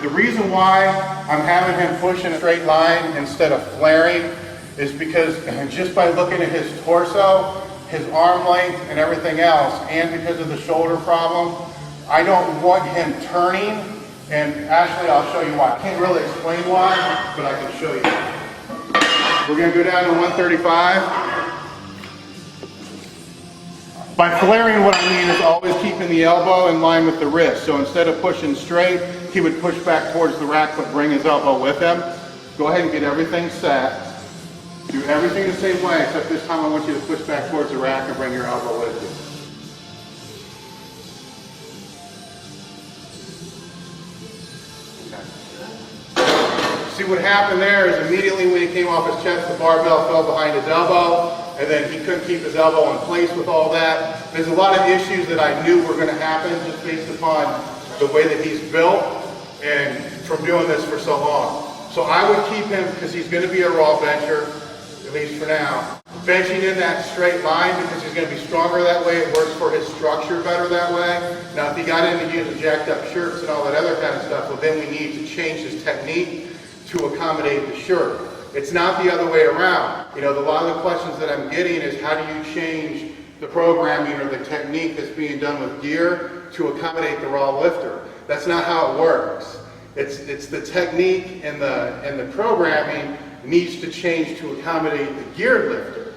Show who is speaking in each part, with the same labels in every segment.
Speaker 1: The reason why I'm having him push in a straight line instead of flaring is because just by looking at his torso, his arm length and everything else, and because of the shoulder problem, I don't want him turning, and actually I'll show you why. I can't really explain why, but I can show you. We're gonna go down to 135. By flaring, what I mean is always keeping the elbow in line with the wrist. So instead of pushing straight, he would push back towards the rack, but bring his elbow with him. Go ahead and get everything set. Do everything the same way, except this time I want you to push back towards the rack and bring your elbow with you. Okay. See what happened there is immediately when he came off his chest, the barbell fell behind his elbow, and then he couldn't keep his elbow in place with all that. There's a lot of issues that I knew were going to happen just based upon the way that he's built and from doing this for so long. So I would keep him, because he's going to be a raw bencher, at least for now, benching in that straight line because he's going to be stronger that way. It works for his structure better that way. Now if he got into using jacked up shirts and all that other kind of stuff, well then we need to change his technique to accommodate the shirt. It's not the other way around. You know, a lot of the questions that I'm getting is how do you change the programming or the technique that's being done with gear to accommodate the raw lifter. That's not how it works. It's the technique and the programming needs to change to accommodate the geared lifter.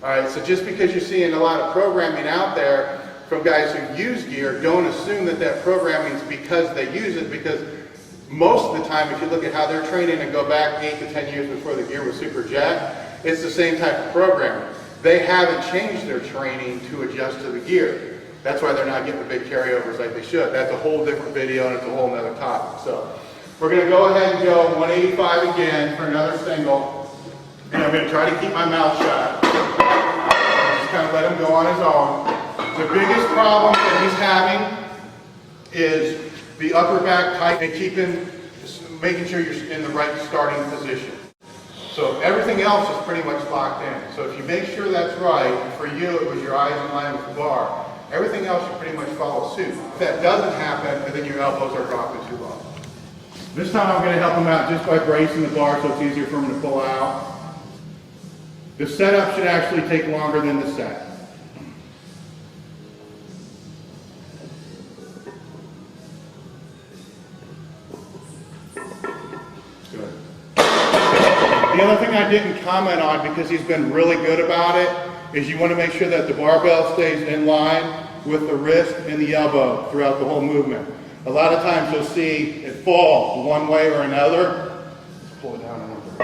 Speaker 1: All right, so just because you're seeing a lot of programming out there from guys who use gear, don't assume that that programming is because they use it, because most of the time, if you look at how they're training and go back 8 to 10 years before the gear was super jacked, it's the same type of programming. They haven't changed their training to adjust to the gear. That's why they're not getting the big carryovers like they should. That's a whole different video and it's a whole nother topic. So we're going to go ahead and go 185 again for another single. And I'm going to try to keep my mouth shut. Just kind of let him go on his own. The biggest problem that he's having is the upper back tight and making sure you're in the right starting position. So everything else is pretty much locked in. So if you make sure that's right, and for you it was your eyes in line with the bar, everything else should pretty much follow suit. If that doesn't happen, then your elbows are dropping too low. This time I'm going to help him out just by bracing the bar so it's easier for him to pull out. The setup should actually take longer than the set. Good. The other thing I didn't comment on, because he's been really good about it, is you want to make sure that the barbell stays in line with the wrist and the elbow throughout the whole movement. A lot of times you'll see it fall one way or another. Let's pull it down a little bit.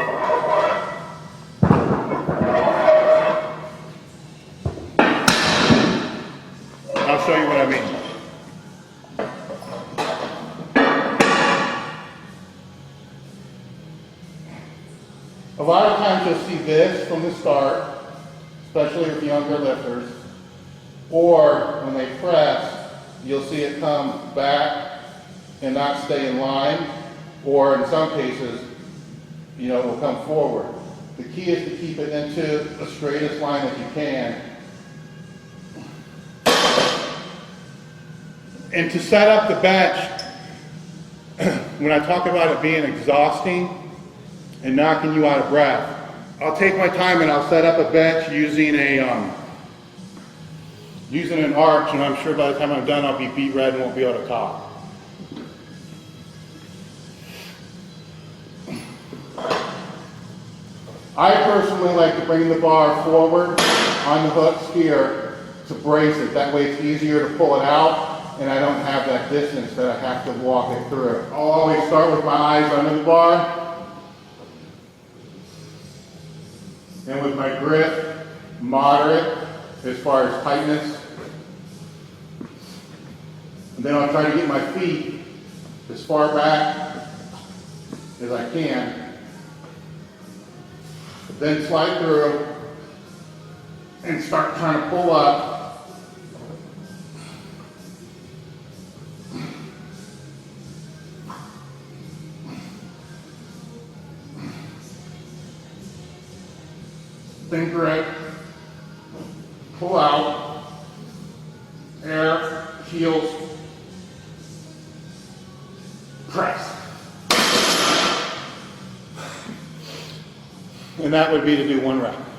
Speaker 1: I'll show you what I mean. A lot of times you'll see this from the start, especially with younger lifters, or when they press, you'll see it come back and not stay in line, or in some cases, you know, it will come forward. The key is to keep it into the straightest line that you can. And to set up the bench, when I talk about it being exhausting and knocking you out of breath, I'll take my time and I'll set up a bench using an arch, and I'm sure by the time I'm done I'll be beat red and won't be able to talk. I personally like to bring the bar forward on the hooks here to brace it. That way it's easier to pull it out and I don't have that distance that I have to walk it through. I'll always start with my eyes under the bar and with my grip moderate as far as tightness. And then I'll try to get my feet as far back as I can. Then slide through and start trying to pull up. Then grip, pull out, air, heels, press. and that would be to do 1 rep.